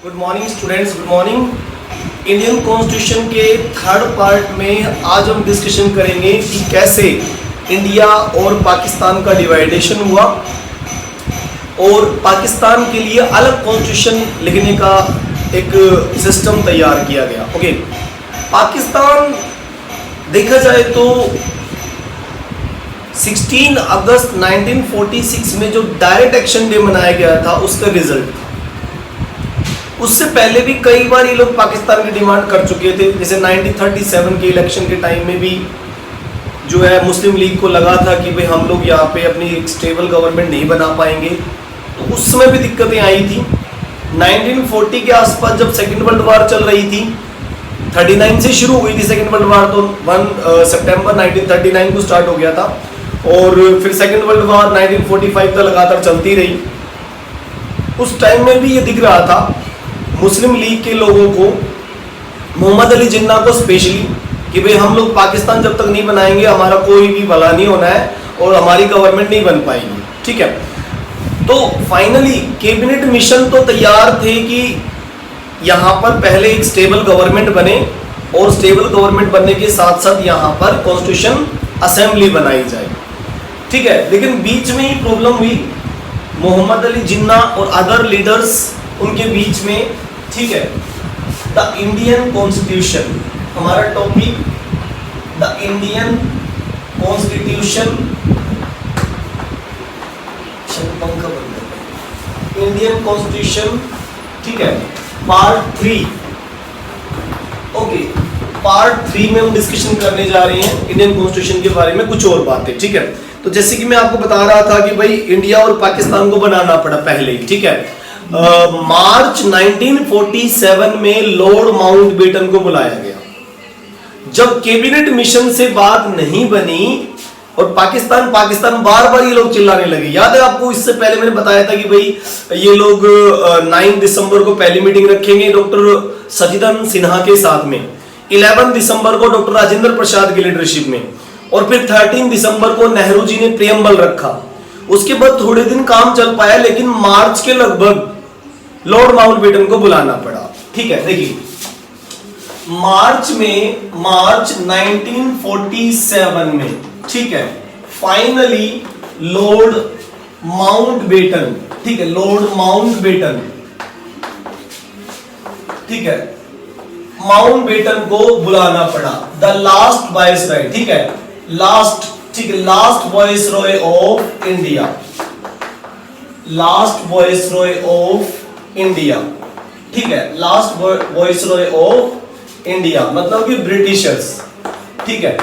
Good morning students, good morning. Indian constitution के third part में आज हम डिस्कशन करेंगे कि कैसे इंडिया और पाकिस्तान का डिवाइडेशन हुआ और पाकिस्तान के लिए अलग कॉन्स्टिट्यूशन लिखने का एक सिस्टम तैयार किया गया। ओके, पाकिस्तान देखा जाए तो 16 अगस्त 1946 में जो डायरेक्ट एक्शन डे मनाया गया था उसका रिजल्ट था। उससे पहले भी कई बार ये लोग पाकिस्तान की डिमांड कर चुके थे, जैसे 1937 के इलेक्शन के टाइम में भी जो है मुस्लिम लीग को लगा था कि भाई हम लोग यहाँ पे अपनी एक स्टेबल गवर्नमेंट नहीं बना पाएंगे, तो उस समय भी दिक्कतें आई थी। 1940 के आसपास जब सेकेंड वर्ल्ड वार चल रही थी, 39 से शुरू हुई थी सेकेंड वर्ल्ड वार, तो 1 सितंबर 1939 को स्टार्ट हो गया था और फिर सेकेंड वर्ल्ड वार 1945 तक लगातार चलती रही। उस टाइम में भी ये दिख रहा था मुस्लिम लीग के लोगों को, मोहम्मद अली जिन्ना को स्पेशली, कि भाई हम लोग पाकिस्तान जब तक नहीं बनाएंगे हमारा कोई भी भला नहीं होना है और हमारी गवर्नमेंट नहीं बन पाएगी। ठीक है, तो फाइनली कैबिनेट मिशन तो तैयार थे कि यहाँ पर पहले एक स्टेबल गवर्नमेंट बने और स्टेबल गवर्नमेंट बनने के साथ साथ यहाँ पर कॉन्स्टिट्यूशन असेंबली बनाई जाए। ठीक है, लेकिन बीच में ही प्रॉब्लम हुई, मोहम्मद अली जिन्ना और अदर लीडर्स उनके बीच में। ठीक है, द इंडियन कॉन्स्टिट्यूशन हमारा topic, the Indian constitution, Indian constitution. ठीक है, पार्ट 3। ओके, पार्ट 3 में हम डिस्कशन करने जा रहे हैं इंडियन कॉन्स्टिट्यूशन के बारे में कुछ और बातें। ठीक है, तो जैसे कि मैं आपको बता रहा था कि भाई इंडिया और पाकिस्तान को बनाना पड़ा पहले ही। ठीक है, मार्च 1947 में लॉर्ड माउंटबेटन को बुलाया गया। जब कैबिनेट मिशन से बात नहीं बनी और पाकिस्तान बार बार ये लोग चिल्लाने लगे। याद है आपको, इससे पहले मैंने बताया था कि भाई ये लोग 9 दिसंबर को पहली मीटिंग रखेंगे डॉक्टर सचिदानंद सिन्हा के साथ में, 11 दिसंबर को डॉक्टर राजेंद्र प्रसाद की लीडरशिप में, और फिर 13 दिसंबर को नेहरू जी ने प्रियम्बल रखा। उसके बाद थोड़े दिन काम चल पाया, लेकिन मार्च के लगभग लॉर्ड माउंटबेटन को बुलाना पड़ा। ठीक है, देखिए मार्च 1947 में, ठीक है, फाइनली लॉर्ड माउंटबेटन, ठीक है, लॉर्ड माउंटबेटन, ठीक है, माउंटबेटन को बुलाना पड़ा, द लास्ट वाइसरॉय। ठीक है, लास्ट, ठीक है, last viceroy of India, last viceroy of India. ठीक है, लास्ट वाइसरॉय ऑफ इंडिया मतलब कि ब्रिटिशर्स। ठीक है,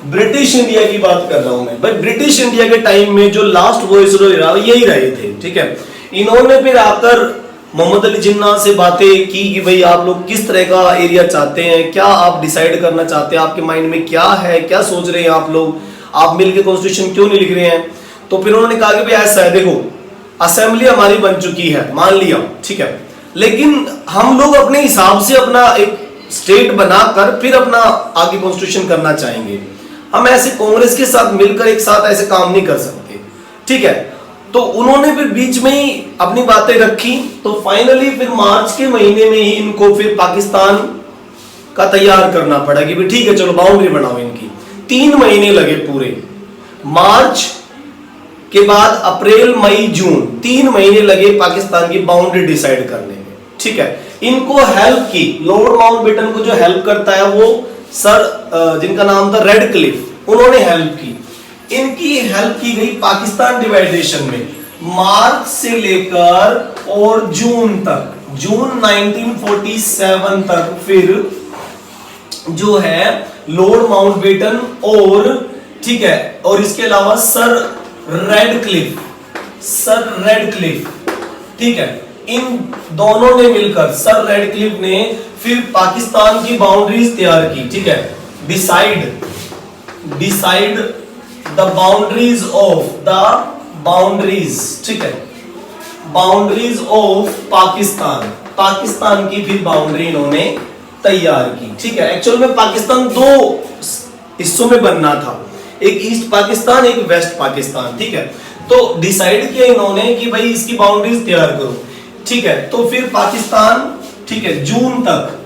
ब्रिटिश इंडिया की बात कर रहा हूं मैं भाई। ब्रिटिश इंडिया के टाइम में जो लास्ट वाइसरॉय रहा यही रहे थे। ठीक है, इन्होंने फिर आकर मोहम्मद अली जिन्ना से बातें की कि भाई आप लोग किस तरह का एरिया चाहते हैं, क्या आप डिसाइड करना चाहते हैं, आपके माइंड में क्या है, क्या सोच रहे हैं आप लोग, आप मिलकर कॉन्स्टिट्यूशन क्यों नहीं लिख रहे हैं। तो फिर उन्होंने कहा कि भाई ऐसा है, देखो असेंबली हमारी बन चुकी है, मान लिया, ठीक है, लेकिन हम लोग अपने हिसाब से अपना एक स्टेट बनाकर फिर अपना आगे कॉन्स्टिट्यूशन करना चाहेंगे। हम ऐसे कांग्रेस के साथ मिलकर एक साथ ऐसे काम नहीं कर सकते। ठीक है, तो उन्होंने फिर बीच में ही अपनी बातें रखी। तो फाइनली फिर मार्च के महीने में ही इनको फिर पाकिस्तान का तैयार करना पड़ा कि भाई ठीक है चलो बाउंड्री बनाओ इनकी। 3 महीने लगे पूरे, मार्च के बाद अप्रैल मई जून, 3 महीने लगे पाकिस्तान की बाउंड्री डिसाइड करने में। ठीक है, इनको हेल्प की, लॉर्ड माउंटबेटन को जो हेल्प करता है वो सर जिनका नाम था रेडक्लिफ, उन्होंने हेल्प की। इनकी हेल्प की गई पाकिस्तान डिवाइडेशन में मार्च से लेकर और जून तक, जून 1947 तक फिर जो है लॉर्ड माउंटबेटन और, ठीक है, और इसके अलावा सर रेडक्लिफ, ठीक है, इन दोनों ने मिलकर, सर रेडक्लिफ ने फिर पाकिस्तान की बाउंड्रीज तैयार की। ठीक है, decide the boundaries of, the boundaries, ठीक है, बाउंड्रीज ऑफ पाकिस्तान, पाकिस्तान की फिर बाउंड्री इन्होंने तैयार की। ठीक है, एक्चुअल में पाकिस्तान 2 हिस्सों में बनना था, एक ईस्ट पाकिस्तान, एक वेस्ट पाकिस्तान। ठीक है, तो डिसाइड किया इन्होंने कि भाई इसकी बाउंड्रीज तैयार करो। ठीक है, तो फिर पाकिस्तान ठीक है, जून तक,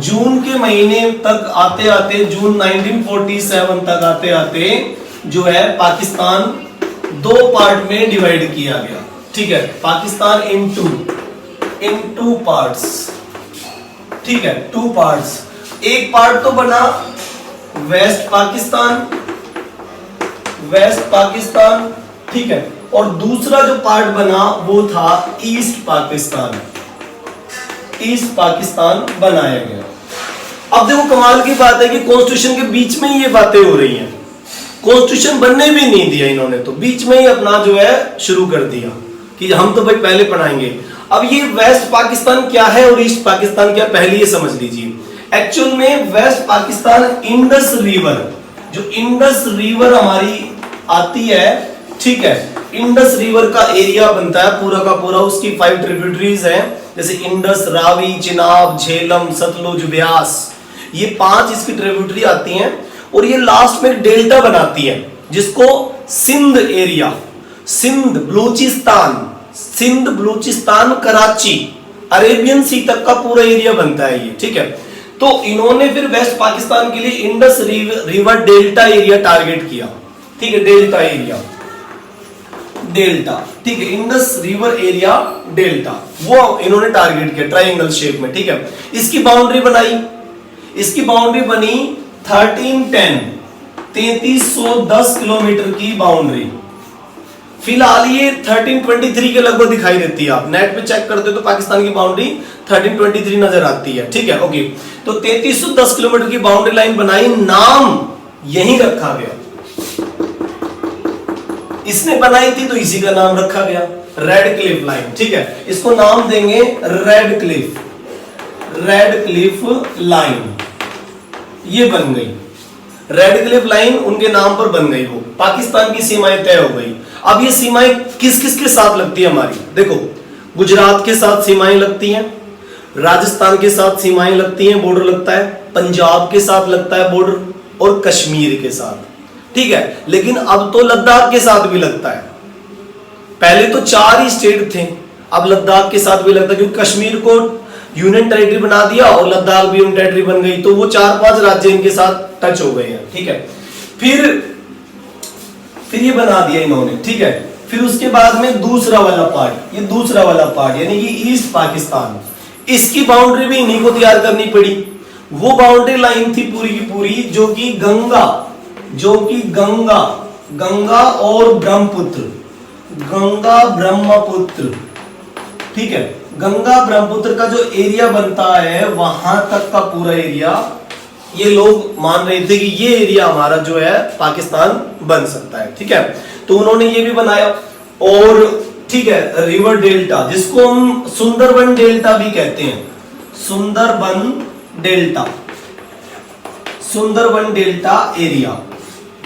जून के महीने तक आते आते, जून 1947 तक आते आते जो है पाकिस्तान दो पार्ट में डिवाइड किया गया। ठीक है, पाकिस्तान इन टू पार्ट्स। ठीक है, टू पार्ट्स। एक पार्ट तो बना वेस्ट पाकिस्तान, ठीक है, और दूसरा जो पार्ट बना वो था ईस्ट पाकिस्तान बनाया गया। अब देखो कमाल की बात है कि कॉन्स्टिट्यूशन के बीच में ही ये बातें हो रही हैं। कॉन्स्टिट्यूशन बनने भी नहीं दिया इन्होंने, तो बीच में ही अपना जो है शुरू कर दिया कि हम तो भाई पहले पढ़ाएंगे। अब ये वेस्ट पाकिस्तान क्या है और ईस्ट पाकिस्तान क्या, पहले ये समझ लीजिए। एक्चुअल में वेस्ट पाकिस्तान इंडस रिवर, जो इंडस रिवर हमारी आती है, ठीक है, इंडस रिवर का एरिया बनता है पूरा का पूरा। उसकी 5 ट्रिब्यूटरीज हैं, जैसे इंडस, रावी, चिनाब, झेलम, सतलुज, ब्यास, ये 5 इसकी ट्रिब्यूटरी आती हैं और ये लास्ट में डेल्टा बनाती है जिसको सिंध एरिया, सिंध बलूचिस्तान, कराची, अरेबियन सी तक का पूरा एरिया बनता है ये। ठीक है, तो इन्होंने फिर वेस्ट पाकिस्तान के लिए Indus river delta area target किया। ठीक है, डेल्टा एरिया, ठीक है, इंडस रिवर एरिया डेल्टा, वो इन्होंने टारगेट किया ट्रायंगल शेप में। ठीक है, इसकी बाउंड्री बनी 1310, 3310 किलोमीटर की बाउंड्री। फिलहाल ये 1323 के लगभग दिखाई देती है, आप नेट पे चेक करते हो तो पाकिस्तान की बाउंड्री 1323 नजर आती है। ठीक है, ओके, तो 3310 किलोमीटर की बाउंड्री लाइन बनाई, नाम यही रखा गया, इसने बनाई थी तो इसी का नाम रखा गया, रेड क्लिफ लाइन। ठीक है, इसको नाम देंगे रेड क्लिफ लाइन। ये बन गई रेड क्लिफ लाइन, उनके नाम पर बन गई, वो पाकिस्तान की सीमाएं तय हो गई। अब ये सीमाएं किस किस के साथ लगती है हमारी, देखो, गुजरात के साथ सीमाएं लगती हैं, राजस्थान के साथ सीमाएं लगती हैं, बॉर्डर लगता है, पंजाब के साथ लगता है बॉर्डर, और कश्मीर के साथ। ठीक है, लेकिन अब तो लद्दाख के साथ भी लगता है। पहले तो 4 ही स्टेट थे, अब लद्दाख के साथ भी लगता है, क्योंकि कश्मीर को यूनियन टेरिटरी बना दिया और लद्दाख भी यूनियन टेरिटरी बन गई, तो वो 4-5 राज्य इनके साथ टच हो गए हैं। ठीक है, फिर ये बना दिया इन्होंने। ठीक है, फिर उसके बाद में दूसरा वाला पार्ट, यानी कि ईस्ट पाकिस्तान, इसकी बाउंड्री भी इन्हीं को तैयार करनी पड़ी। वो बाउंड्री लाइन थी पूरी की पूरी जो कि गंगा और ब्रह्मपुत्र, ठीक है, गंगा ब्रह्मपुत्र का जो एरिया बनता है वहां तक का पूरा एरिया, ये लोग मान रहे थे कि ये एरिया हमारा जो है पाकिस्तान बन सकता है। ठीक है, तो उन्होंने ये भी बनाया। और ठीक है, रिवर डेल्टा, जिसको हम सुंदरबन डेल्टा भी कहते हैं, सुंदरबन डेल्टा एरिया।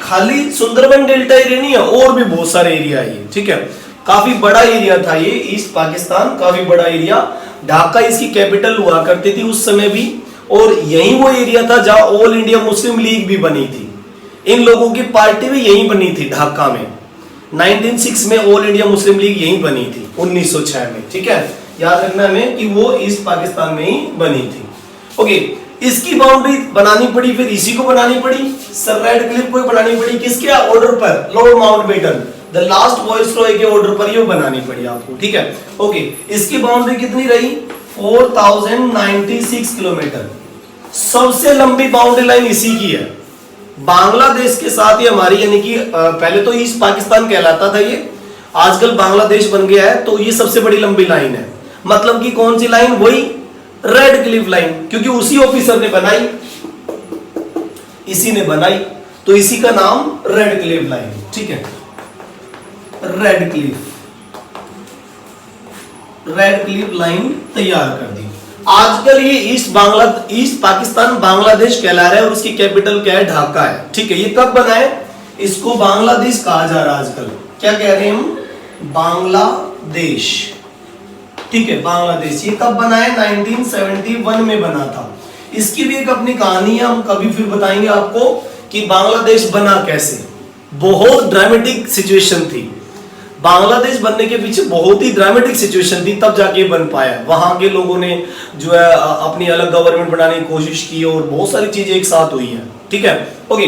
खाली सुंदरबन डेल्टा एरिया नहीं है, और भी बहुत सारे एरिया है ये। ठीक है, काफी बड़ा एरिया था ये, ईस्ट पाकिस्तान काफी बड़ा एरिया। ढाका इसकी कैपिटल हुआ करती थी उस समय भी, और यही वो एरिया था जहां ऑल इंडिया मुस्लिम लीग भी बनी थी। इन लोगों की पार्टी भी यहीं बनी थी ढाका में। 1906 में ऑल इंडिया मुस्लिम लीग यहीं बनी थी, 1906 में। ठीक है, याद रखना हमें कि वो ईस्ट पाकिस्तान में ही बनी थी। ओके, इसकी बाउंड्री बनानी पड़ी, फिर इसी को बनानी पड़ी, सर रेड क्लिफ को बनानी पड़ी, किसके ऑर्डर पर, Lord Mountbatten, the last viceroy के ऑर्डर पर ये बनानी पड़ी आपको। ठीक है, ओके, इसकी बाउंड्री कितनी रही, 4096 किलोमीटर। सबसे लंबी बाउंड्री लाइन इसी की है, बांग्लादेश के साथ ही हमारी, यानी कि पहले तो ईस्ट पाकिस्तान कहलाता था ये, आजकल बांग्लादेश बन गया है, तो ये सबसे बड़ी लंबी लाइन है। मतलब कि कौन सी लाइन, वही रेड क्लिफ लाइन, क्योंकि उसी ऑफिसर ने बनाई, इसी ने बनाई, तो इसी का नाम रेड क्लिफ लाइन। ठीक है, रेड क्लिफ लाइन तैयार कर दी। आजकल ये ईस्ट पाकिस्तान बांग्लादेश कहला रहा है और उसकी कैपिटल क्या है, ढाका है। ठीक है, ये कब बना है, इसको बांग्लादेश कहा जा रहा है आजकल, क्या कह रहे हैं हम, बांग्लादेश। ठीक है, बांग्लादेश, ये कब बना है, 1971 में बना था। इसकी भी एक अपनी कहानी है, हम कभी फिर बताएंगे आपको कि बांग्लादेश बना कैसे। बहुत ड्रामेटिक सिचुएशन थी। बांग्लादेश बनने के पीछे बहुत ही ड्रामेटिक सिचुएशन थी, तब जाके बन पाया। वहां के लोगों ने जो है अपनी अलग गवर्नमेंट बनाने की कोशिश की और बहुत सारी चीजें एक साथ हुई है, ठीक है। ओके,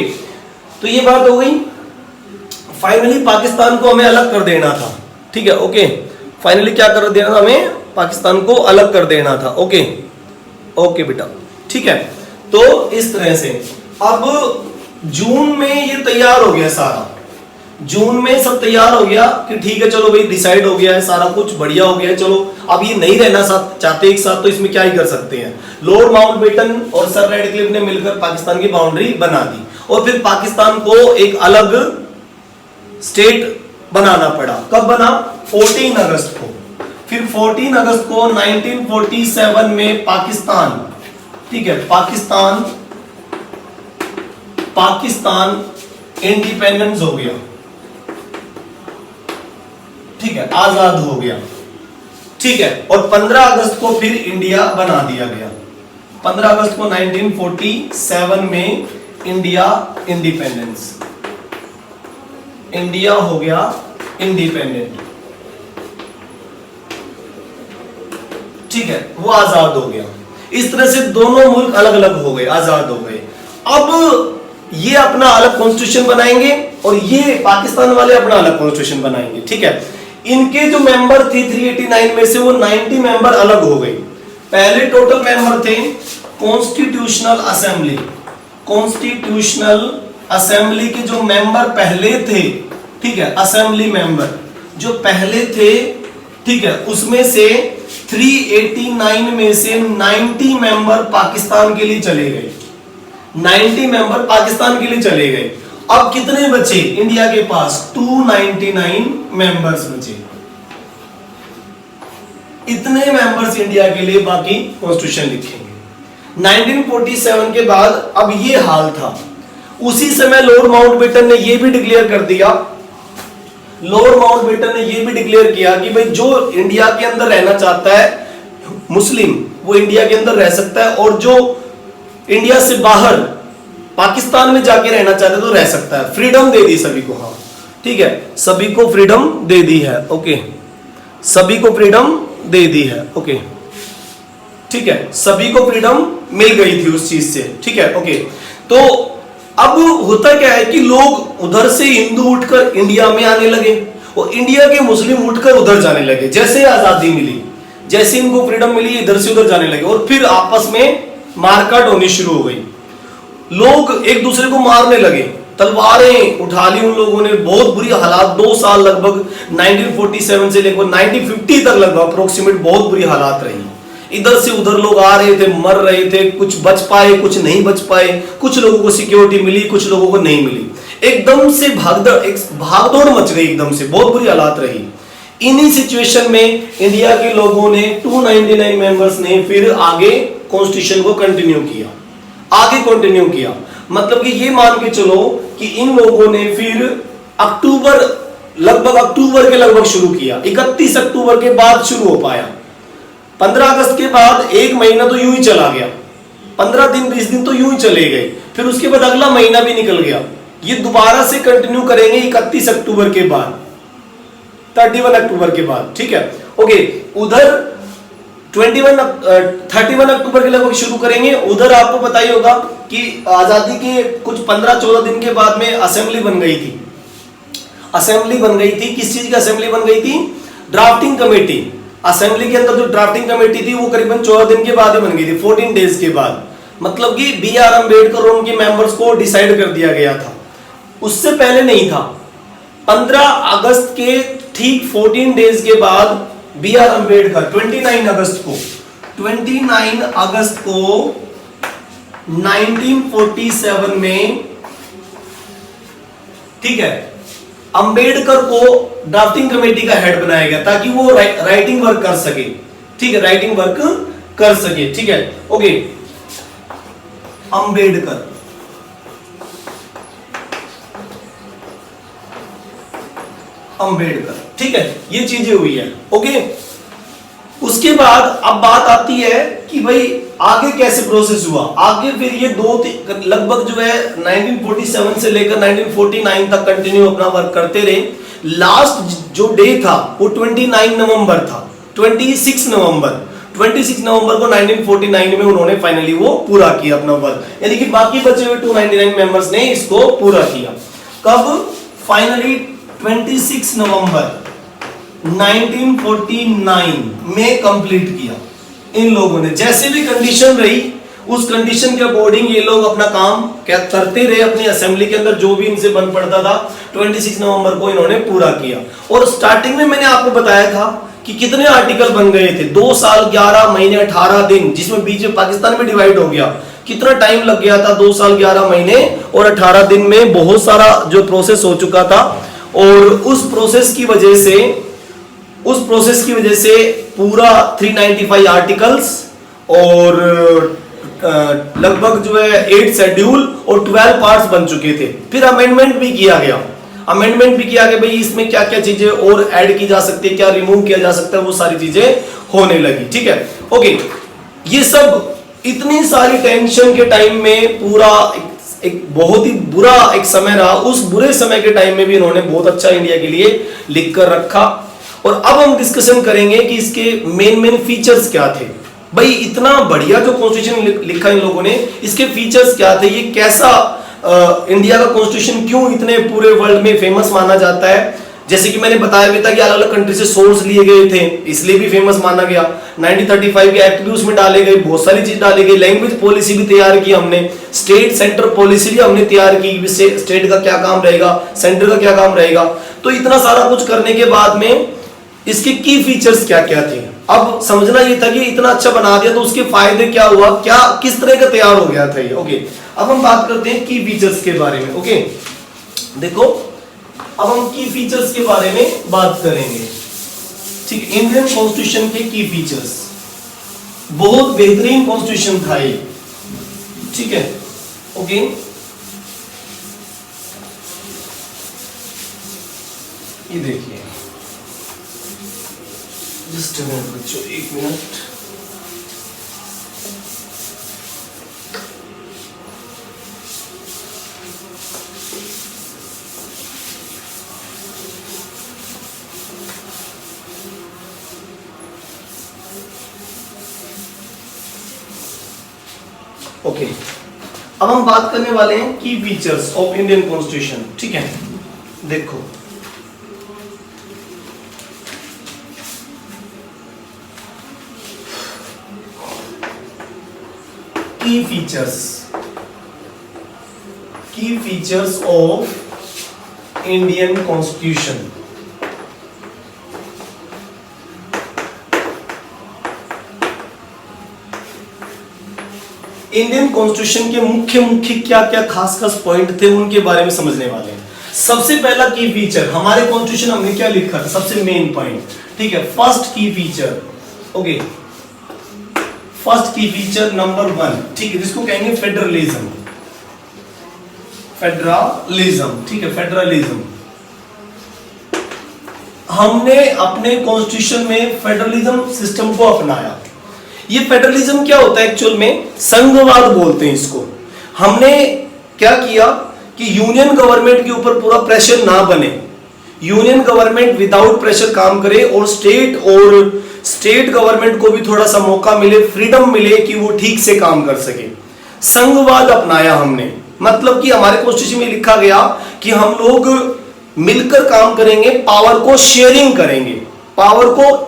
तो ये बात हो गई। फाइनली पाकिस्तान को हमें अलग कर देना था, ठीक है। ओके, फाइनली क्या कर देना था हमें, पाकिस्तान को अलग कर देना था। ओके ओके बेटा, ठीक है। तो इस तरह से अब जून में ये तैयार हो गया सारा, जून में सब तैयार हो गया कि ठीक है चलो भाई डिसाइड हो गया है, सारा कुछ बढ़िया हो गया है, चलो अब ये नहीं रहना साथ चाहते एक साथ, तो इसमें क्या ही कर सकते हैं। लॉर्ड माउंटबेटन और सर रैडक्लिफ ने मिलकर पाकिस्तान की बाउंड्री बना दी और फिर पाकिस्तान को एक अलग स्टेट बनाना पड़ा। कब बना, 14 अगस्त को। फिर 14 अगस्त को 1947 में पाकिस्तान, ठीक है, पाकिस्तान इंडिपेंडेंस हो गया, ठीक है, आजाद हो गया, ठीक है। और 15 अगस्त को फिर इंडिया बना दिया गया। 15 अगस्त को 1947 में इंडिया इंडिपेंडेंस, इंडिया हो गया इंडिपेंडेंट, ठीक है, वो आजाद हो गया। इस तरह से दोनों मुल्क अलग अलग हो गए, आजाद हो गए। अब ये अपना अलग कॉन्स्टिट्यूशन बनाएंगे और ये पाकिस्तान वाले अपना अलग कॉन्स्टिट्यूशन बनाएंगे, ठीक है। इनके जो मेंबर थे 389 में से वो 90 मेंबर अलग हो गए। पहले टोटल मेंबर थे कॉन्स्टिट्यूशनल असेंबली, कॉन्स्टिट्यूशनल असेंबली के जो मेंबर पहले थे, ठीक है, असेंबली मेंबर जो पहले थे, ठीक है, उसमें से 389 में से 90 मेंबर पाकिस्तान के लिए चले गए, 90 मेंबर पाकिस्तान के लिए चले गए। अब कितने बचे इंडिया के पास, 299 मेंबर्स बचे। इतने मेंबर्स इंडिया के लिए बाकी कॉन्स्टिट्यूशन लिखेंगे। 1947 के बाद अब ये हाल था। उसी समय लॉर्ड माउंटबेटन ने यह भी डिक्लेयर कर दिया, लॉर्ड माउंटबेटन ने यह भी डिक्लेयर किया कि भाई जो इंडिया के अंदर रहना चाहता है मुस्लिम, वो इंडिया के अंदर रह सकता है, और जो इंडिया से बाहर पाकिस्तान में जाके रहना चाहते तो रह सकता है। फ्रीडम दे दी सभी को, हाँ ठीक है, सभी को फ्रीडम दे दी है। ओके, सभी को फ्रीडम दे दी है। ओके, ठीक है, सभी को फ्रीडम मिल गई थी उस चीज से, ठीक है। ओके, तो अब होता क्या है कि लोग उधर से हिंदू उठकर इंडिया में आने लगे और इंडिया के मुस्लिम उठकर उधर जाने लगे। जैसे आजादी मिली, जैसे इनको फ्रीडम मिली, इधर से उधर जाने लगे और फिर आपस में मारकाट होनी शुरू हो गई। लोग एक दूसरे को मारने लगे, तलवारें उठा ली उन लोगों ने, बहुत बुरी हालात। 2 साल लगभग 1947 से लेकर 1950 तक लगभग अप्रोक्सीमेट बहुत बुरी हालात रही। इधर से उधर लोग आ रहे थे, मर रहे थे, कुछ बच पाए, कुछ नहीं बच पाए, कुछ लोगों को सिक्योरिटी मिली, कुछ लोगों को नहीं मिली। एकदम से भागदौड़ मच गई, एकदम से बहुत बुरी हालात रही। इन्हीं सिचुएशन में इंडिया के लोगों ने 299 मेंबर्स ने फिर आगे कॉन्स्टिट्यूशन को कंटिन्यू किया, आगे कंटिन्यू किया। मतलब कि ये मान के चलो कि इन लोगों ने फिर अक्टूबर के लगभग शुरू किया। 31 अक्टूबर के बाद शुरू हो पाया। 15 अगस्त के बाद एक महीना तो यूं ही चला गया, 15 दिन 20 दिन तो यूं ही चले गए। फिर उसके बाद अगला महीना भी निकल गया। ये दोबारा से कंटिन्यू करेंगे 31 अक्टूबर के बाद, 31 अक्टूबर के बाद, ठीक है। ओके, उधर 31 अक्टूबर के लगभग शुरू करेंगे। उधर आपको पता ही होगा कि आजादी के कुछ 15-14 दिन के बाद में असेंबली बन गई थी। असेंबली बन गई थी, किस चीज की असेंबली बन गई थी? Drafting committee. असेंबली के अंदर जो ड्राफ्टिंग कमेटी थी वो करीबन 14 दिन के बाद ही बन गई थी, 14 डेज के बाद। मतलब कि B.R. अम्बेडकर और उनके मेंबर्स को डिसाइड कर दिया गया था, उससे पहले नहीं था। 15 अगस्त के ठीक 14 डेज के बाद B.R. अम्बेडकर 29 अगस्त को 1947 में, ठीक है, अंबेडकर को ड्राफ्टिंग कमेटी का हेड बनाया गया ताकि वो राइटिंग वर्क कर सके, ठीक है, राइटिंग वर्क कर सके, ठीक है। ओके, अंबेडकर, ठीक है, ये चीजें हुई है। ओके, उसके बाद अब बात आती है कि भाई आगे कैसे प्रोसेस हुआ। आगे फिर ये लगभग जो है 1947 से लेकर 1949 तक कंटिन्यू अपना वर्क करते रहे। लास्ट जो डे था वो 29 नवंबर था, 26 नवंबर को 1949 में उन्होंने फाइनली वो पूरा किया अपना वर्क, यानी कि बाकी बचे हुए 299 मेंबर्स ने इसको पूरा किया। कब? फाइनली 26 नवंबर 1949 में कंप्लीट किया इन लोगों ने। जैसे भी कंडीशन रही उस कंडीशन के अकॉर्डिंग ये लोग अपना काम क्या करते रहे अपनी असेंबली के अंदर, जो भी इनसे बन पड़ता था 26 नवंबर को इन्होंने पूरा किया। और स्टार्टिंग में मैंने आपको बताया था कि कितने आर्टिकल बन गए थे, 2 साल 11 महीने 18 दिन, जिसमें बीच में पाकिस्तान में डिवाइड हो गया। कितना टाइम लग गया था? 2 साल 11 महीने और 18 दिन में बहुत सारा जो प्रोसेस हो चुका था। और उस प्रोसेस की वजह से पूरा 395 आर्टिकल्स और लगभग जो है 8 शेड्यूल और 12 पार्ट्स बन चुके थे। फिर अमेंडमेंट भी किया गया भाई इसमें क्या क्या चीजें और ऐड की जा सकती है, क्या रिमूव किया जा सकता है, वो सारी चीजें होने लगी। ठीक है, ओके। ये सब इतनी सारी टेंशन के टाइम में पूरा एक बहुत ही बुरा एक समय रहा। उस बुरे समय के टाइम में भी इन्होंने बहुत अच्छा इंडिया के लिए लिख कर रखा। और अब हम डिस्कशन करेंगे कि इसके मेन फीचर्स क्या थे। भाई इतना बढ़िया जो कॉन्स्टिट्यूशन लिखा इन लोगों ने, इसके फीचर्स क्या थे, ये कैसा इंडिया का कॉन्स्टिट्यूशन क्यों इतने पूरे वर्ल्ड में फेमस माना जाता है। जैसे कि मैंने बताया भी था कि अलग अलग कंट्री से सोर्स लिए गए थे, इसलिए भी फेमस माना गया। 1935 के एक्ट भी उसमें डाले गए, बहुत सारी चीज डाली गई। लैंग्वेज पॉलिसी भी तैयार की हमने, स्टेट सेंटर पॉलिसी भी हमने तैयार की, स्टेट का क्या काम रहेगा, सेंटर का क्या काम रहेगा। तो इतना सारा कुछ करने के बाद में इसके की फीचर्स क्या क्या थे। अब समझना ये था कि इतना अच्छा बना दिया तो उसके फायदे क्या हुआ, क्या किस तरह का तैयार हो गया था ये। ओके, अब हम बात करते हैं की फीचर्स के बारे में। ओके, देखो अब हम की फीचर्स के बारे में बात करेंगे। ठीक, इंडियन कॉन्स्टिट्यूशन के की फीचर्स, बहुत बेहतरीन कॉन्स्टिट्यूशन था ये। ठीक है, ओके। ये देखिए, जस्ट मिनट बच्चों, 1 मिनट। ओके, अब हम बात करने वाले हैं की फीचर्स ऑफ इंडियन कॉन्स्टिट्यूशन। ठीक है, देखो की features of Indian constitution. Indian constitution के मुख्य क्या क्या खास पॉइंट थे, उनके बारे में समझने वाले हैं। सबसे पहला की फीचर, हमारे कॉन्स्टिट्यूशन हमने क्या लिखा था, सबसे मेन पॉइंट। ठीक है, फर्स्ट की फीचर। ओके, फर्स्ट की फीचर नंबर 1, ठीक है, जिसको कहेंगे फेडरलिज्म। ठीक है, फेडरलिज्म। हमने अपने कॉन्स्टिट्यूशन में फेडरलिज्म सिस्टम को अपनाया। ये फेडरलिज्म क्या होता है एक्चुअल में, संघवाद बोलते हैं इसको। हमने क्या किया कि यूनियन गवर्नमेंट के ऊपर पूरा प्रेशर ना बने, यूनियन गवर्नमेंट विदाउट प्रेशर काम करे और स्टेट गवर्नमेंट को भी थोड़ा सा मौका मिले, फ्रीडम मिले कि वो ठीक से काम कर सके। संघवाद अपनाया हमने, मतलब कि हमारे कॉन्स्टिट्यूशन में लिखा गया कि हम लोग मिलकर काम करेंगे, पावर को शेयरिंग करेंगे, पावर को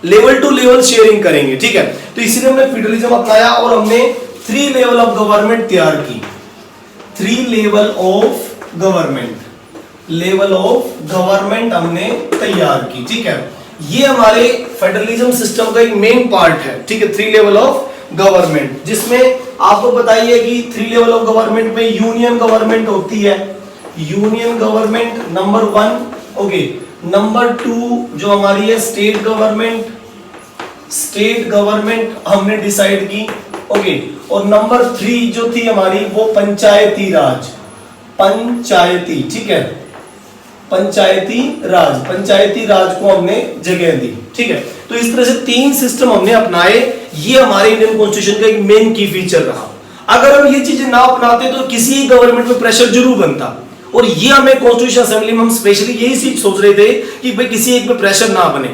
लेवल टू लेवल शेयरिंग करेंगे। ठीक है, तो इसीलिए हमने फेडरलिज्म अपनाया और हमने 3 लेवल ऑफ गवर्नमेंट तैयार की। 3 लेवल ऑफ गवर्नमेंट हमने तैयार की। ठीक है, ये हमारे फेडरलिज्म सिस्टम का एक मेन पार्ट है। ठीक है, 3 लेवल ऑफ गवर्नमेंट, जिसमें आपको बताइए कि 3 लेवल ऑफ गवर्नमेंट में यूनियन गवर्नमेंट होती है, union government number 1। Okay, number 2 जो हमारी है स्टेट गवर्नमेंट हमने डिसाइड की। ओके, और नंबर 3 जो थी हमारी वो पंचायती राज। ठीक है, पंचायती राज को हमने जगह दी। ठीक है, तो इस तरह से 3 सिस्टम हमने अपनाए। ये हमारे इंडियन कॉन्स्टिट्यूशन का एक मेन की फीचर रहा। अगर हम ये चीजें ना अपनाते तो किसी गवर्नमेंट पे प्रेशर जरूर बनता और ये हमें कॉन्स्टिट्यूशन असेंबली में हम स्पेशली यही चीज सोच रहे थे कि भाई किसी एक पे प्रेशर ना बने,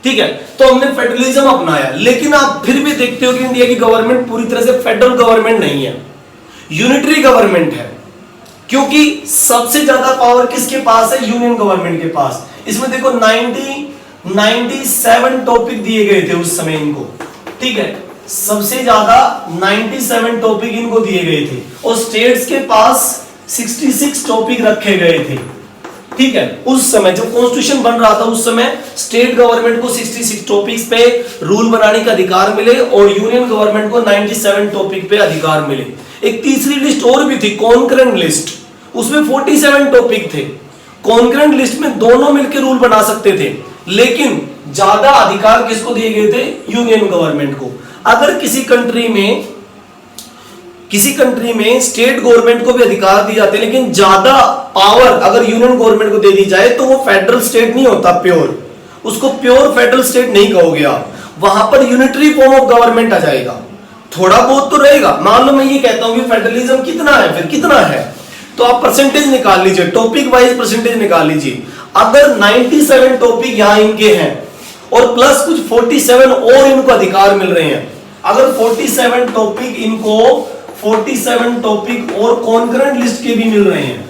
ठीक है। तो हमने फेडरलिज्म अपनाया, लेकिन आप फिर भी देखते हो कि इंडिया की गवर्नमेंट पूरी तरह से फेडरल गवर्नमेंट नहीं है, यूनिटरी गवर्नमेंट है, क्योंकि सबसे ज्यादा पावर किसके पास है? यूनियन गवर्नमेंट के पास। इसमें देखो 97 टॉपिक दिए गए थे उस समय इनको, ठीक है, सबसे ज्यादा 97 टॉपिक इनको दिए गए थे, और स्टेट्स के पास 66 टॉपिक रखे गए थे, ठीक है। उस समय जब कॉन्स्टिट्यूशन बन रहा था उस समय स्टेट गवर्नमेंट को 66 टॉपिक्स पे रूल बनाने का अधिकार मिले और यूनियन गवर्नमेंट को 97 टॉपिक पे अधिकार मिले। एक तीसरी लिस्ट और भी थी, कॉन्करेंट लिस्ट, उसमें 47 टॉपिक थे। कॉन्करेंट लिस्ट में दोनों मिलकर रूल बना सकते थे, लेकिन ज्यादा अधिकार किसको दिए गए थे? यूनियन गवर्नमेंट को। अगर किसी कंट्री में स्टेट गवर्नमेंट को भी अधिकार दिए जाते, लेकिन ज्यादा पावर अगर यूनियन गवर्नमेंट को दे दी जाए तो वो फेडरल स्टेट नहीं होता, प्योर, उसको प्योर फेडरल स्टेट नहीं कहोगे आप, वहां पर यूनिटरी फॉर्म ऑफ गवर्नमेंट आ जाएगा। थोड़ा बहुत तो रहेगा, मान लो मैं ये कहता हूं कि फेडरलिज्म कितना है, फिर कितना है, तो आप परसेंटेज निकाल लीजिए, टॉपिक वाइज परसेंटेज निकाल लीजिए। अगर 97 टॉपिक यहां इनके हैं और प्लस कुछ 47 और इनको अधिकार मिल रहे हैं, अगर 47 टॉपिक और कॉन्करेंट लिस्ट के भी मिल रहे हैं,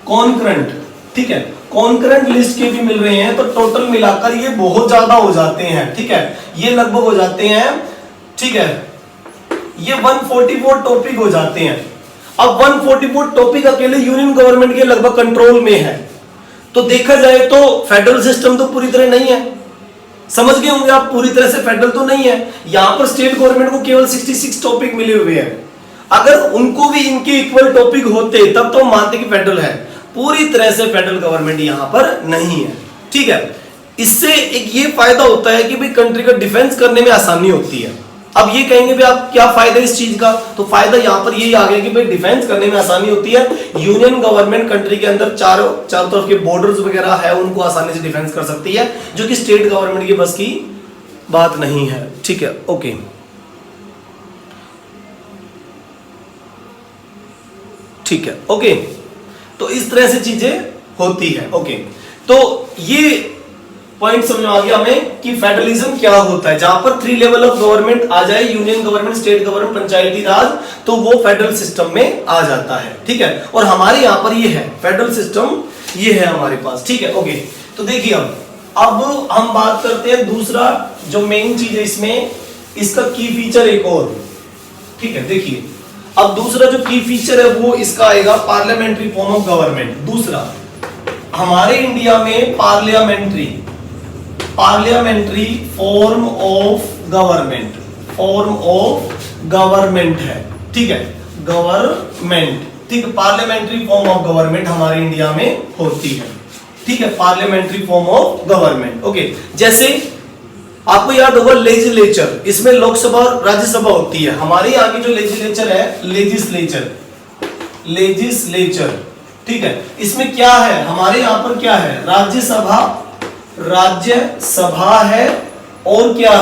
कॉन्करेंट, ठीक है, कॉन्करेंट लिस्ट के भी मिल रहे हैं, तो टोटल मिलाकर ये बहुत ज्यादा हो जाते हैं, ठीक है, ये लगभग हो जाते हैं, ठीक है, ये 144 टॉपिक हो जाते हैं। अब 144 टॉपिक अकेले यूनियन गवर्नमेंट के लगभग कंट्रोल में है, तो देखा जाए तो फेडरल सिस्टम तो पूरी तरह नहीं है, समझ गए होंगे आप, पूरी तरह से फेडरल तो नहीं है। यहां पर स्टेट गवर्नमेंट को केवल 66 टॉपिक मिले हुए हैं, अगर उनको भी इनके इक्वल टॉपिक होते तब तो मानते कि फेडरल है, पूरी तरह से फेडरल गवर्नमेंट यहां पर नहीं है, ठीक है। इससे एक ये फायदा होता है कि भाई कंट्री का डिफेंस करने में आसानी होती है। अब ये कहेंगे भी आप क्या फायदा इस चीज का, तो फायदा यहां पर यही आ गया कि भाई डिफेंस करने में आसानी होती है। यूनियन गवर्नमेंट कंट्री के अंदर चारों तरफ के बॉर्डर्स वगैरह है, उनको आसानी से डिफेंस कर सकती है, जो कि स्टेट गवर्नमेंट की बस की बात नहीं है, ठीक है, ओके। ठीक है, ओके, तो इस तरह से चीजें होती है, ओके। तो ये पॉइंट समझ में आ गया हमें कि फेडरलिज्म क्या होता है, जहां पर 3 लेवल ऑफ गवर्नमेंट आ जाए, यूनियन गवर्नमेंट, स्टेट गवर्नमेंट, पंचायती राज, तो वो फेडरल सिस्टम में आ जाता है, ठीक है। और हमारे यहां पर ये है फेडरल सिस्टम, ये है हमारे पास, ठीक है, ओके। तो देखिए अब हम बात करते हैं दूसरा जो मेन चीज है इसमें, इसका की फीचर एक और, ठीक है। देखिए अब दूसरा जो की फीचर है वो इसका आएगा पार्लियामेंट्री फॉर्म ऑफ गवर्नमेंट। दूसरा, हमारे इंडिया में पार्लियामेंट्री फॉर्म ऑफ गवर्नमेंट है, ठीक है, गवर्नमेंट, ठीक है, पार्लियामेंट्री फॉर्म ऑफ गवर्नमेंट हमारे इंडिया में होती है, ठीक है, parliamentary form of government, okay. जैसे आपको याद होगा लेजिस्लेचर, इसमें लोकसभा और राज्यसभा होती है। हमारे यहाँ की जो लेजिस्लेचर है, लेजिस्लेचर, ठीक है, इसमें क्या है, हमारे यहाँ पर क्या है, राज्यसभा है, और क्या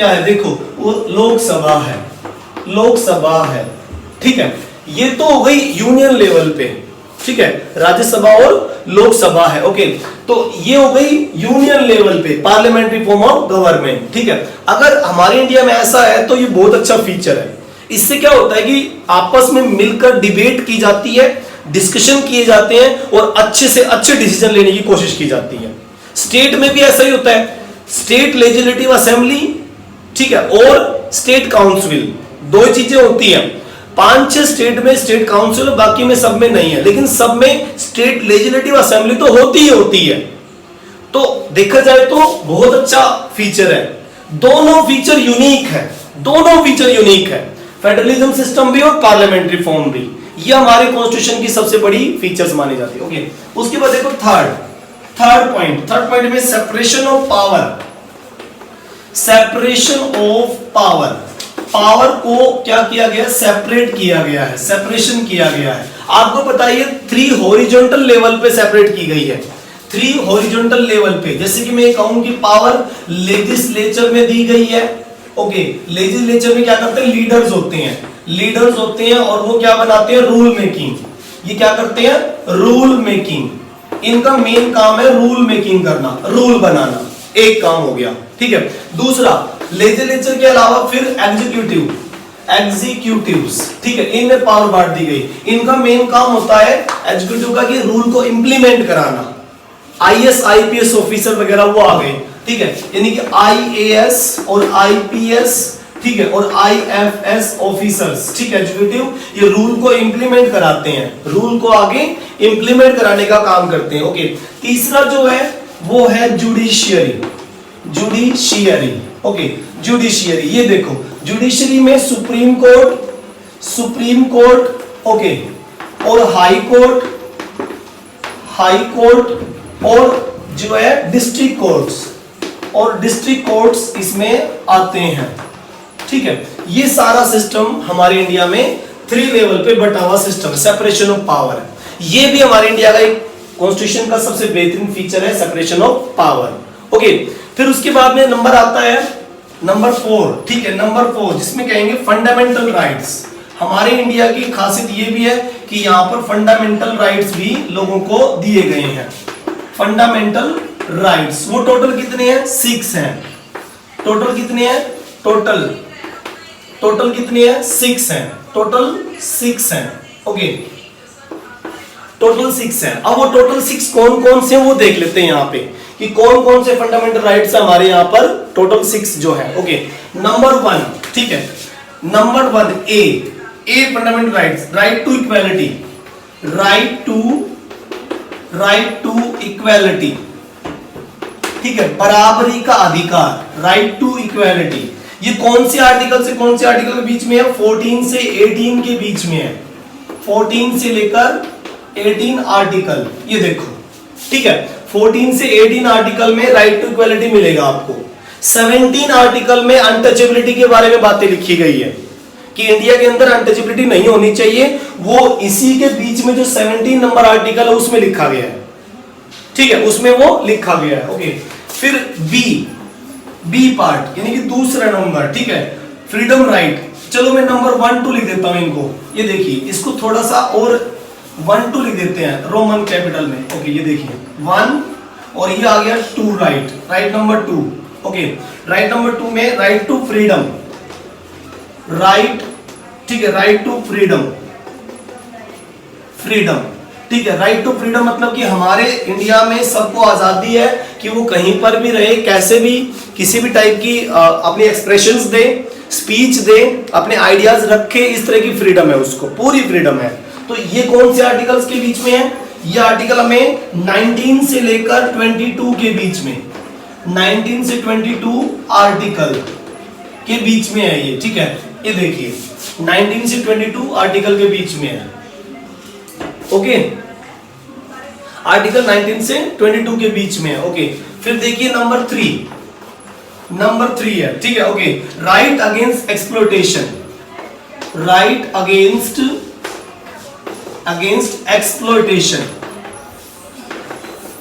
है, देखो वो लोकसभा है, ठीक है। ये तो हो गई यूनियन लेवल पे, ठीक है, राज्यसभा और लोकसभा है, ओके। तो ये हो गई यूनियन लेवल पे पार्लियामेंट्री फॉर्म ऑफ गवर्नमेंट, ठीक है। अगर हमारे इंडिया में ऐसा है तो ये बहुत अच्छा फीचर है। इससे क्या होता है कि आपस में मिलकर डिबेट की जाती है, डिस्कशन किए जाते हैं और अच्छे से अच्छे डिसीजन लेने की कोशिश की जाती है। स्टेट में भी ऐसा ही होता है, स्टेट लेजिस्लेटिव असेंबली, ठीक है, और स्टेट काउंसिल, दो चीजें होती हैं। 5-6 स्टेट में स्टेट काउंसिल, बाकी में सब में नहीं है, लेकिन सब में स्टेट लेजिस्लेटिव असेंबली तो होती है। तो देखा जाए तो बहुत अच्छा फीचर है, दोनों फीचर यूनिक है, फेडरलिज्म सिस्टम भी और पार्लियामेंट्री फॉर्म भी। ये हमारे कॉन्स्टिट्यूशन की सबसे बड़ी फीचर्स मानी जाती है, ओके। उसके बाद देखो थर्ड पॉइंट में सेपरेशन ऑफ पावर को क्या किया गया, सेपरेट किया गया है, सेपरेशन किया गया है। आपको बताइए 3 हॉरिजॉन्टल लेवल पे सेपरेट की गई है, 3 हॉरिजॉन्टल लेवल पे। जैसे कि मैं कहूं कि पावर लेजिस्लेचर में दी गई है, ओके। लेजिस्लेचर में क्या करते हैं, लीडर्स होते हैं और वो क्या बनाते हैं, रूल मेकिंग, ये क्या करते हैं? Rule making. इनका मेन काम है रूल मेकिंग करना, रूल बनाना, एक काम हो गया, ठीक है। दूसरा, लेजिस्लेचर के अलावा फिर एग्जीक्यूटिव्स, ठीक है, इनमें पावर बांट दी गई। इनका मेन काम होता है एग्जीक्यूटिव का कि रूल को इंप्लीमेंट कराना। आईएएस आईपीएस ऑफिसर वगैरह वो आ गए, ठीक है, यानी कि आईएएस और आईपीएस, ठीक है, और आईएफएस ऑफिसर्स, ठीक है, एग्जीक्यूटिव, ये रूल को इंप्लीमेंट कराते हैं, रूल को आगे इंप्लीमेंट कराने का काम करते हैं। ओके, तीसरा जो है वो है जुडिशियरी। ओके, जुडिशियरी, ये देखो, जुडिशरी में सुप्रीम कोर्ट, ओके, और हाई कोर्ट और जो है डिस्ट्रिक्ट कोर्ट्स इसमें आते हैं, ठीक है। ये सारा सिस्टम हमारे इंडिया में 3 लेवल पे बटा हुआ सिस्टम, सेपरेशन ऑफ पावर है। ये भी हमारे इंडिया का एक कॉन्स्टिट्यूशन का सबसे बेहतरीन फीचर है, सेपरेशन ऑफ पावर। ओके, फिर उसके बाद में नंबर आता है नंबर 4, ठीक है, नंबर 4, जिसमें कहेंगे फंडामेंटल राइट्स। हमारे इंडिया की खासियत ये भी है कि यहाँ पर फंडामेंटल राइट्स भी लोगों को दिए गए हैं। फंडामेंटल राइट्स वो टोटल कितने हैं? 6 हैं। टोटल कितने हैं? टोटल कितने हैं? 6 हैं। टोटल 6 हैं। ओके, टोटल 6 हैं। अब वो टोटल 6 कौन कौन से वो देख लेते हैं यहाँ पे कि कौन कौन से फंडामेंटल राइट्स है हमारे यहाँ पर। टोटल 6 जो है। ओके, नंबर 1, ठीक है, number 1 a fundamental rights, right to equality, right to equality, ठीक है, बराबरी का अधिकार, राइट टू इक्वालिटी। ये कौन से आर्टिकल से कौन से आर्टिकल के बीच में है? 14 से 18 के बीच में है। 14 से लेकर 18 आर्टिकल, ये देखो, ठीक है, 14 से 18 आर्टिकल में राइट टू इक्वालिटी मिलेगा आपको। 17 आर्टिकल में अनटचेबिलिटी के बारे में बातें लिखी गई है कि इंडिया के अंदर अनटचेबिलिटी नहीं होनी चाहिए। वो इसी के बीच में जो 17 नंबर आर्टिकल है उसमें लिखा गया है, ठीक है, उसमें वो लिखा गया है। ओके, फिर बी पार्ट यानी कि दूसरा नंबर, ठीक है, फ्रीडम राइट। चलो मैं नंबर 1 2 लिख देता हूं इनको। ये देखिए, इसको थोड़ा सा और 1 2 लिख देते हैं रोमन कैपिटल में। ओके, ये देखिए 1 और ये आ गया 2, right number 2। Okay, right number 2 में राइट टू फ्रीडम, राइट, ठीक है, राइट टू फ्रीडम, ठीक है, राइट टू फ्रीडम मतलब कि हमारे इंडिया में सबको आजादी है कि वो कहीं पर भी रहे, कैसे भी, किसी भी टाइप की अपनी एक्सप्रेशंस दे, स्पीच दे, अपने आइडियाज रखे, इस तरह की फ्रीडम है, उसको पूरी फ्रीडम है। तो ये कौन से आर्टिकल्स के बीच में है? ये आर्टिकल हमें 19 से लेकर 22 के बीच में, 19 से 22 आर्टिकल के बीच में है ये, ठीक है। ये देखिए 19 से 22 आर्टिकल के बीच में है। ओके, आर्टिकल 19 से 22 के बीच में है। ओके, फिर देखिए नंबर 3 है, ठीक है। Okay, right against exploitation, right against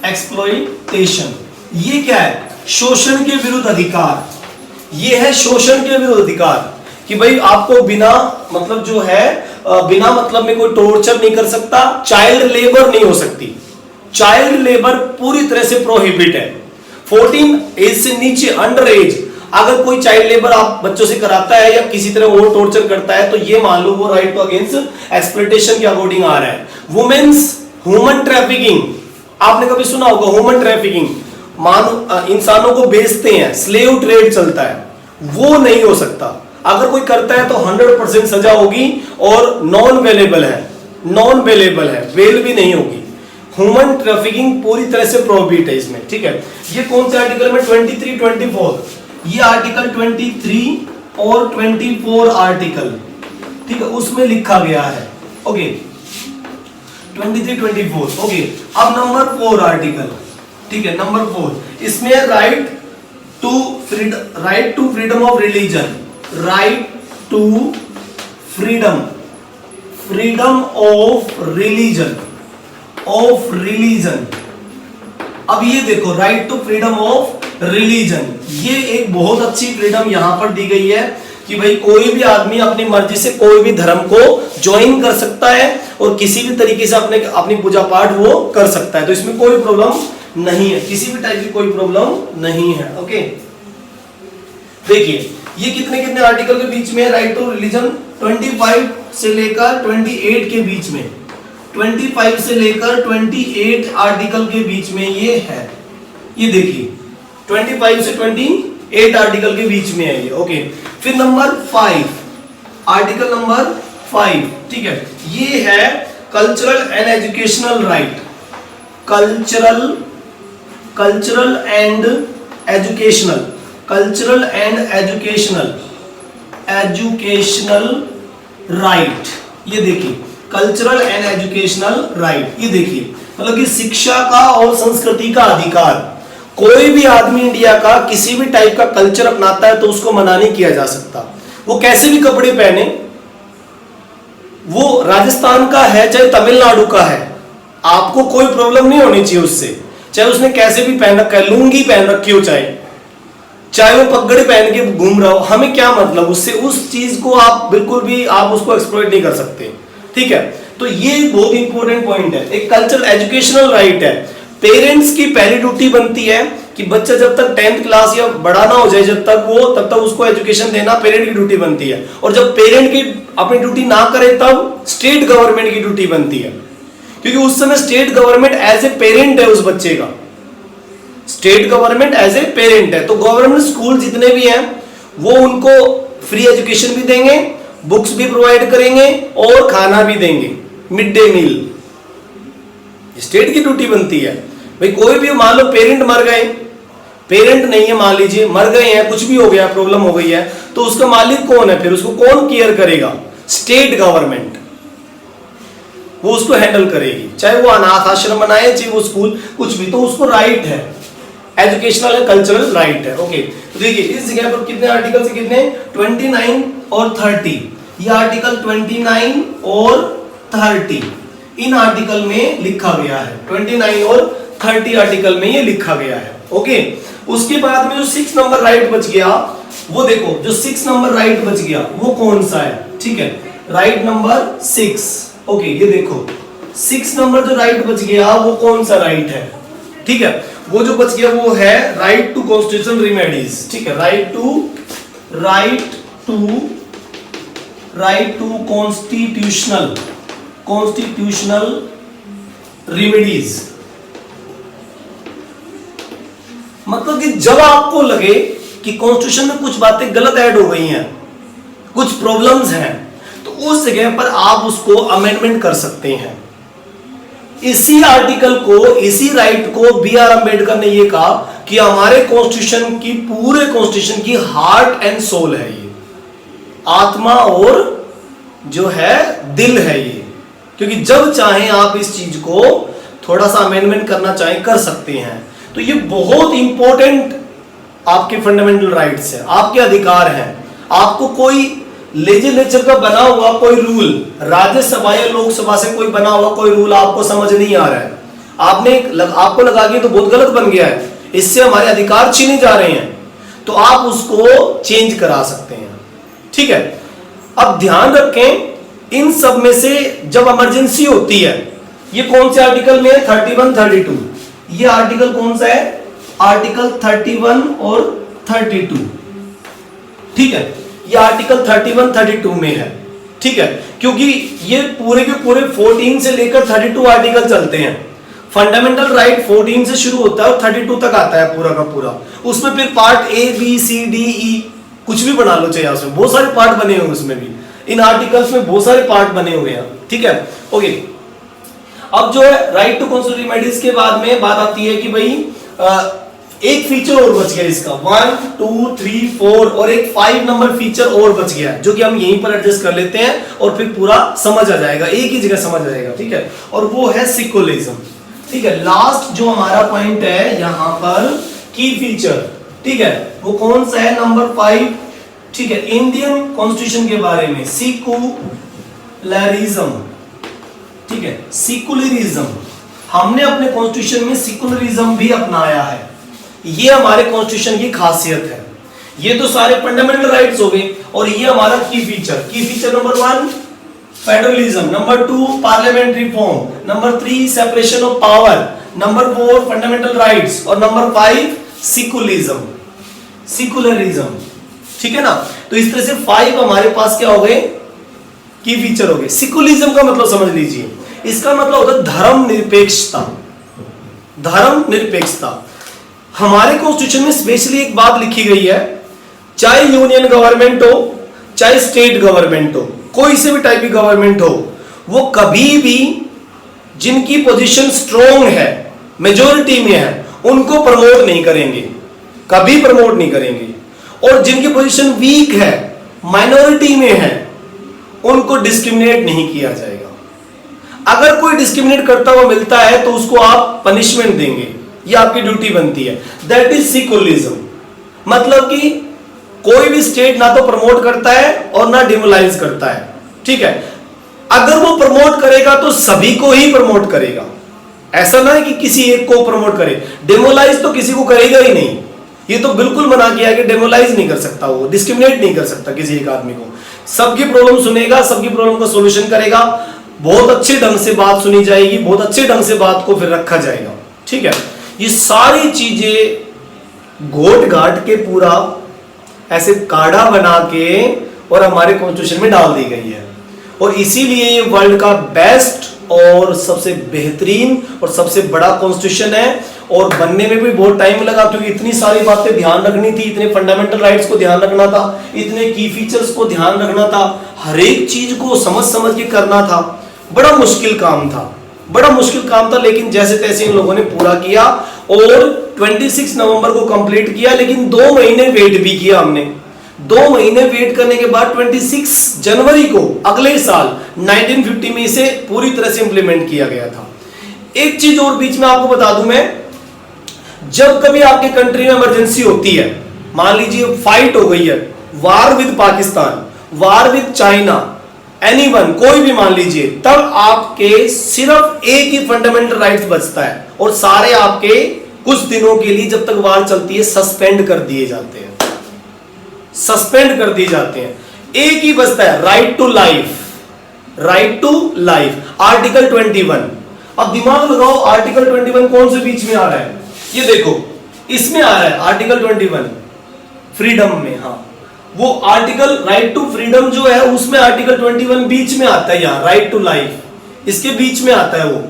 exploitation, ये क्या है? शोषण के विरुद्ध अधिकार। ये है शोषण के विरुद्ध अधिकार कि भाई आपको बिना मतलब जो है बिना मतलब में कोई टॉर्चर नहीं कर सकता, चाइल्ड लेबर नहीं हो सकती, चाइल्ड लेबर पूरी तरह से प्रोहिबिट है। 14 एज से नीचे, अंडर एज, अगर कोई चाइल्ड लेबर आप बच्चों से कराता है या किसी तरह और टॉर्चर करता है तो ये मान लो वो राइट टू अगेंस्ट एक्सप्लॉइटेशन के अकॉर्डिंग आ रहा है। वुमेन्स ह्यूमन ट्रैफिकिंग, आपने कभी सुना होगा ह्यूमन ट्रैफिकिंग, इंसानों को बेचते हैं, स्लेव ट्रेड चलता है, वो नहीं हो सकता। अगर कोई करता है तो 100% सजा होगी और नॉन वेलेबल है, बेल भी नहीं होगी। ह्यूमन ट्रैफिकिंग पूरी तरह से प्रोहिबिट है इसमें, ठीक है। ये कौन से आर्टिकल में? 23 24, ये आर्टिकल 23 और 24 आर्टिकल, ठीक है, उसमें लिखा गया है। ओके, 23 24। ओके, अब नंबर 4 आर्टिकल, ठीक है, नंबर 4, इसमें right to freedom of religion, right to freedom of religion. अब ये देखो, right to freedom of religion, ये एक बहुत अच्छी फ्रीडम यहां पर दी गई है कि भाई कोई भी आदमी अपनी मर्जी से कोई भी धर्म को ज्वाइन कर सकता है और किसी भी तरीके से अपनी पूजा पाठ वो कर सकता है, तो इसमें कोई प्रॉब्लम नहीं है, किसी भी टाइप की कोई प्रॉब्लम नहीं है। ओके, देखिए ये कितने कितने आर्टिकल के बीच में है, राइट टू रिलीजन 25 से लेकर 28 के बीच में, 25 से लेकर 28 आर्टिकल के बीच में ये है, ये देखिए 25 से 28 आर्टिकल के बीच में है ये। ओके, फिर नंबर 5, आर्टिकल नंबर 5, ठीक है, ये है cultural and educational right, cultural and educational, cultural and educational right, ये देखिए कल्चरल एंड एजुकेशनल राइट, ये देखिए मतलब कि शिक्षा का और संस्कृति का अधिकार। कोई भी आदमी इंडिया का किसी भी टाइप का कल्चर अपनाता है तो उसको मना नहीं किया जा सकता, वो कैसे भी कपड़े पहने, वो राजस्थान का है चाहे तमिलनाडु का है, आपको कोई प्रॉब्लम नहीं होनी चाहिए उससे, चाहे उसने कैसे भी पहन रखा है, लुंगी पहन रखी हो, चाहे वो पगड़ी पहन के घूम रहा हो, हमें क्या मतलब उससे, उस चीज को आप बिल्कुल भी आप उसको एक्सप्लॉइट नहीं कर सकते, ठीक है। तो ये बहुत इंपॉर्टेंट पॉइंट है, एक कल्चरल एजुकेशनल राइट है। पेरेंट्स की पहली ड्यूटी बनती है कि बच्चा जब तक 10th क्लास या बड़ा ना हो जाए जब तक वो, तब तक उसको एजुकेशन देना पेरेंट की ड्यूटी बनती है, और जब पेरेंट की अपनी ड्यूटी ना करे तब स्टेट गवर्नमेंट की ड्यूटी बनती है, क्योंकि उस समय state government as a parent है उस बच्चे का, state government as a parent है। तो गवर्नमेंट स्कूल जितने भी हैं वो उनको फ्री एजुकेशन भी देंगे, बुक्स भी प्रोवाइड करेंगे और खाना भी देंगे, मिड डे मील, स्टेट की ड्यूटी बनती है। भाई कोई भी मान लो पेरेंट मर गए, पेरेंट नहीं है मान लीजिए, मर गए हैं, कुछ भी हो गया, प्रॉब्लम हो गई है, तो उसका मालिक कौन है, फिर उसको कौन केयर करेगा, स्टेट गवर्नमेंट, वो उसको हैंडल करेगी, चाहे वो अनाथ आश्रम बनाए चाहे वो स्कूल, कुछ भी, तो उसको राइट है, एजुकेशनल है, कल्चरल राइट है। ओके, तो देखिए इस जगह पर कितने आर्टिकल से कितने, 29 और 30, ये आर्टिकल 29 और 30 इन आर्टिकल में लिखा गया है, 29 और 30 आर्टिकल में ये लिखा गया है। ओके, उसके बाद में जो 6 नंबर राइट बच गया, वो देखो जो 6 नंबर राइट बच गया वो कौन सा है, ठीक है, राइट नंबर 6। ओके, ये देखो 6 नंबर जो राइट बच गया वो कौन सा राइट है, ठीक है, वो जो बच गया वो है राइट टू कॉन्स्टिट्यूशनल रेमेडीज, ठीक है, राइट टू कॉन्स्टिट्यूशनल रेमेडीज। मतलब कि जब आपको लगे कि कॉन्स्टिट्यूशन में कुछ बातें गलत ऐड हो गई हैं, कुछ प्रॉब्लम्स हैं, तो उस जगह पर आप उसको अमेंडमेंट कर सकते हैं। इसी आर्टिकल को, इसी राइट को बी आर अंबेडकर ने ये कहा कि हमारे कॉन्स्टिट्यूशन की, पूरे कॉन्स्टिट्यूशन की हार्ट एंड सोल है ये, आत्मा और जो है दिल है ये, क्योंकि जब चाहें आप इस चीज को थोड़ा सा अमेंडमेंट करना चाहें कर सकते हैं। तो ये बहुत इंपॉर्टेंट आपके फंडामेंटल राइट्स है, आपके अधिकार हैं। आपको कोई लेजिस्लेचर का बना हुआ कोई रूल, राज्यसभा या लोकसभा से कोई बना हुआ कोई रूल आपको समझ नहीं आ रहा है, आपको लगा कि तो बहुत गलत बन गया है, इससे हमारे अधिकार छीने जा रहे हैं, तो आप उसको चेंज करा सकते हैं, ठीक है। अब ध्यान रखें इन सब में से जब इमरजेंसी होती है, ये कौन से आर्टिकल में है, 31, 32, ये आर्टिकल कौन सा है, आर्टिकल 31 और 32, ठीक है, ये आर्टिकल 31, 32 में है, ठीक है, क्योंकि ये पूरे के पूरे 14 से लेकर 32 आर्टिकल चलते हैं। फंडामेंटल राइट 14 से शुरू होता है और 32 तक आता है पूरा का पूरा, उसमें फिर part A B C D E कुछ भी बना लो, चाहिए उसमें बहुत सारे पार्ट बने हुए, उसमें भी इन आर्टिकल्स में बहुत सारे पार्ट बने हुए हैं, ठीक है। ओके, अब जो है राइट टू कॉन्स्टिट्यूशनल रेमेडीज के बाद में बात आती है कि भाई एक फीचर और बच गया इसका, 1 2 3 4 और एक 5 नंबर फीचर और बच गया जो कि हम यहीं पर एडजस्ट कर लेते हैं और फिर पूरा समझ आ जाएगा, एक ही जगह समझ आ जाएगा, ठीक है, और वो है सेक्युलरिज्म, ठीक है। लास्ट जो हमारा पॉइंट है यहां पर की फीचर, ठीक है, वो कौन सा है, नंबर 5, ठीक है, इंडियन कॉन्स्टिट्यूशन के बारे में, सेक्युलरिज्म, ठीक है, सेक्युलरिज्म, हमने अपने कॉन्स्टिट्यूशन में सेक्युलरिज्म भी अपनाया है, ये हमारे कॉन्स्टिट्यूशन की खासियत है। ये तो सारे फंडामेंटल राइट्स हो गए, और ये हमारा की feature number 1 federalism, number 2 parliamentary form, number 3 separation of power, number 4 fundamental rights और नंबर 5 सिकुलरिज्म। ठीक है ना। तो इस तरह से 5 हमारे पास क्या हो गए, की फीचर हो गए। सिकुलरिज्म का मतलब समझ लीजिए, इसका मतलब होता है धर्मनिरपेक्षता। धर्मनिरपेक्षता हमारे कॉन्स्टिट्यूशन में स्पेशली एक बात लिखी गई है, चाहे यूनियन गवर्नमेंट हो चाहे स्टेट गवर्नमेंट हो, कोई से भी टाइप की गवर्नमेंट हो, वो कभी भी जिनकी पोजीशन स्ट्रॉन्ग है, मेजोरिटी में है, उनको प्रमोट नहीं करेंगे, कभी प्रमोट नहीं करेंगे। और जिनकी पोजीशन वीक है, माइनॉरिटी में है, उनको डिस्क्रिमिनेट नहीं किया जाएगा। अगर कोई डिस्क्रिमिनेट करता हुआ मिलता है तो उसको आप पनिशमेंट देंगे, ये आपकी ड्यूटी बनती है। That is secularism. मतलब कि कोई भी स्टेट ना तो प्रमोट करता है और ना डिमोलाइज करता है। ठीक है। अगर वो प्रमोट करेगा तो सभी को ही प्रमोट करेगा, ऐसा ना है कि किसी एक को प्रमोट करे। डिमोलाइज तो किसी को करेगा ही नहीं, ये तो बिल्कुल मना किया कि डिमोलाइज नहीं कर सकता, वो डिस्क्रिमिनेट नहीं कर सकता किसी एक आदमी को। सबकी प्रॉब्लम सुनेगा, सबकी प्रॉब्लम का सॉल्यूशन करेगा, बहुत अच्छे ढंग से बात सुनी जाएगी, बहुत अच्छे ढंग से बात को फिर रखा जाएगा। ठीक है। ये सारी चीजें घोट घाट के पूरा ऐसे काढ़ा बना के और हमारे कॉन्स्टिट्यूशन में डाल दी गई है। और इसीलिए ये वर्ल्ड का बेस्ट और सबसे बेहतरीन और सबसे बड़ा कॉन्स्टिट्यूशन है। और बनने में भी बहुत टाइम लगा, क्योंकि इतनी सारी बातें ध्यान रखनी थी, इतने फंडामेंटल राइट्स को ध्यान रखना था, इतने की फीचर्स को ध्यान रखना था, हर एक चीज को समझ समझ के करना था। बड़ा मुश्किल काम था, बड़ा मुश्किल काम था, लेकिन जैसे तैसे इन लोगों ने पूरा किया और 26 नवंबर को कंप्लीट किया। लेकिन 2 महीने वेट भी किया हमने। 2 महीने वेट करने के बाद 26 जनवरी को अगले साल 1950 में इसे पूरी तरह से इंप्लीमेंट किया गया था। एक चीज और बीच में आपको बता दूं मैं, जब कभी आपके कंट्री में इमरजेंसी होती है, मान लीजिए फाइट हो गई है, वार with Pakistan, war with China, anyone, कोई भी मान लीजिए, तब आपके सिर्फ एक ही फंडामेंटल राइट्स बचता है और सारे आपके कुछ दिनों के लिए, जब तक वार चलती है, सस्पेंड कर दिए जाते हैं। सस्पेंड कर दिए जाते हैं। एक ही बचता है, right to life. Right to life, article 21। अब दिमाग लगाओ, आर्टिकल 21 कौन से बीच में आ रहा है? ये देखो, इसमें आ रहा है आर्टिकल 21 फ्रीडम में। हाँ, वो आर्टिकल राइट टू फ्रीडम जो है, उसमें आर्टिकल 21 बीच में आता है। यहाँ राइट टू लाइफ इसके बीच में आता है, वो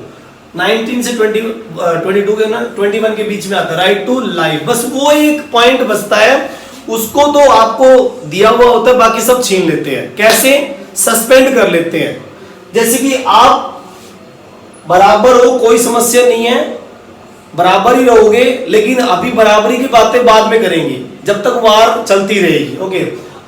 19 से 22 के ना 21 के बीच में आता है, राइट टू लाइफ। बस वो एक पॉइंट बचता है, उसको तो आपको दिया हुआ होता है, बाकी सब छीन लेते हैं। कैसे? सस्पेंड कर लेते हैं। जैसे कि आप बराबर हो, कोई समस्या नहीं है, बराबर ही रहोगे, लेकिन अभी बराबरी की बातें बाद में करेंगे, जब तक वार चलती रहेगी। ओके,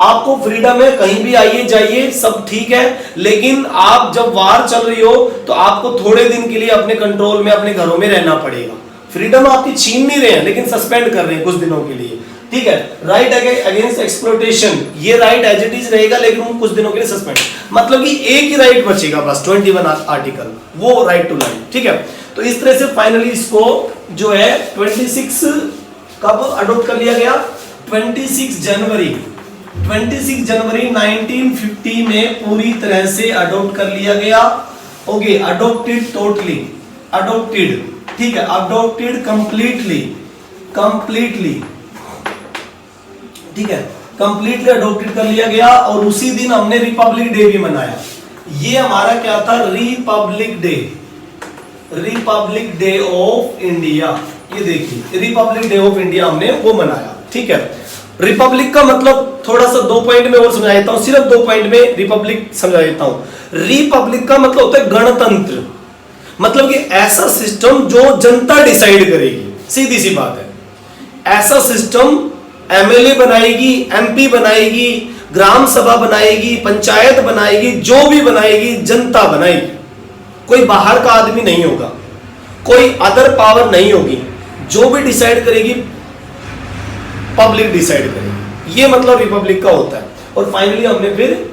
आपको फ्रीडम है, कहीं भी आइए जाइए, सब ठीक है, लेकिन आप जब वार चल रही हो तो आपको थोड़े दिन के लिए अपने कंट्रोल में, अपने घरों में रहना पड़ेगा। फ्रीडम आपकी छीन नहीं रहे हैं, लेकिन सस्पेंड कर रहे हैं कुछ दिनों के लिए। ठीक है। राइट अगेंस्ट एक्सप्लॉयटेशन, ये राइट एज इट इज रहेगा, लेकिन कुछ दिनों के लिए सस्पेंड। मतलब कि एक ही राइट बचेगा बस, 21 आर्टिकल, वो राइट टू लाइफ। ठीक है। तो इस तरह से फाइनली इसको जो है 26 कब अडॉप्ट कर लिया गया? 26 जनवरी 1950 में पूरी तरह से अडॉप्ट कर लिया गया। ओके, अडॉप्टेड टोटली, अडॉप्टेड, ठीक है, अडॉप्टेड कंप्लीटली, ठीक है, कंप्लीटली अडॉप्टेड कर लिया गया। और उसी दिन हमने रिपब्लिक डे भी मनाया। ये हमारा क्या था? Republic day, Republic day of India. ये देखिए, रिपब्लिक डे ऑफ इंडिया हमने वो मनाया। ठीक है। रिपब्लिक का मतलब थोड़ा सा 2 पॉइंट में और समझा देता हूं, सिर्फ 2 पॉइंट में रिपब्लिक समझा देता हूं। रिपब्लिक का मतलब होता है गणतंत्र, मतलब कि ऐसा सिस्टम जो जनता डिसाइड करेगी। सीधी सी बात है, ऐसा सिस्टम एमएलए बनाएगी, एमपी बनाएगी, ग्राम सभा बनाएगी, पंचायत बनाएगी, जो भी बनाएगी जनता बनाएगी। कोई बाहर का आदमी नहीं होगा, कोई अदर पावर नहीं होगी, जो भी डिसाइड करेगी पब्लिक डिसाइड करेगी। ये मतलब रिपब्लिक का होता है। और फाइनली हमने फिर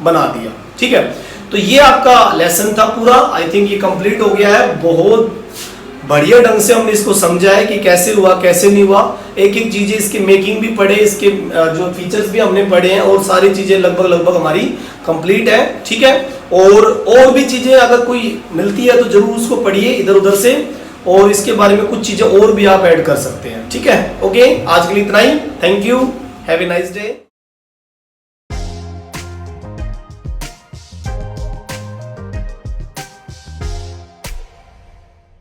बना दिया। ठीक है। तो ये आपका लेसन था पूरा। आई थिंक ये कंप्लीट हो गया है। बहुत बढ़िया ढंग से हमने इसको समझा है कि कैसे हुआ कैसे नहीं हुआ, एक एक चीजें इसकी मेकिंग भी पढ़े, इसके जो फीचर्स भी हमने पढ़े हैं, और सारी चीजें लगभग हमारी कंप्लीट है। ठीक है, और भी चीजें अगर कोई मिलती है तो जरूर उसको पढ़िए इधर उधर से, और इसके बारे में कुछ चीजें और भी आप ऐड कर सकते हैं। ठीक है, ओके, आज के लिए इतना ही। Thank you, have a nice day.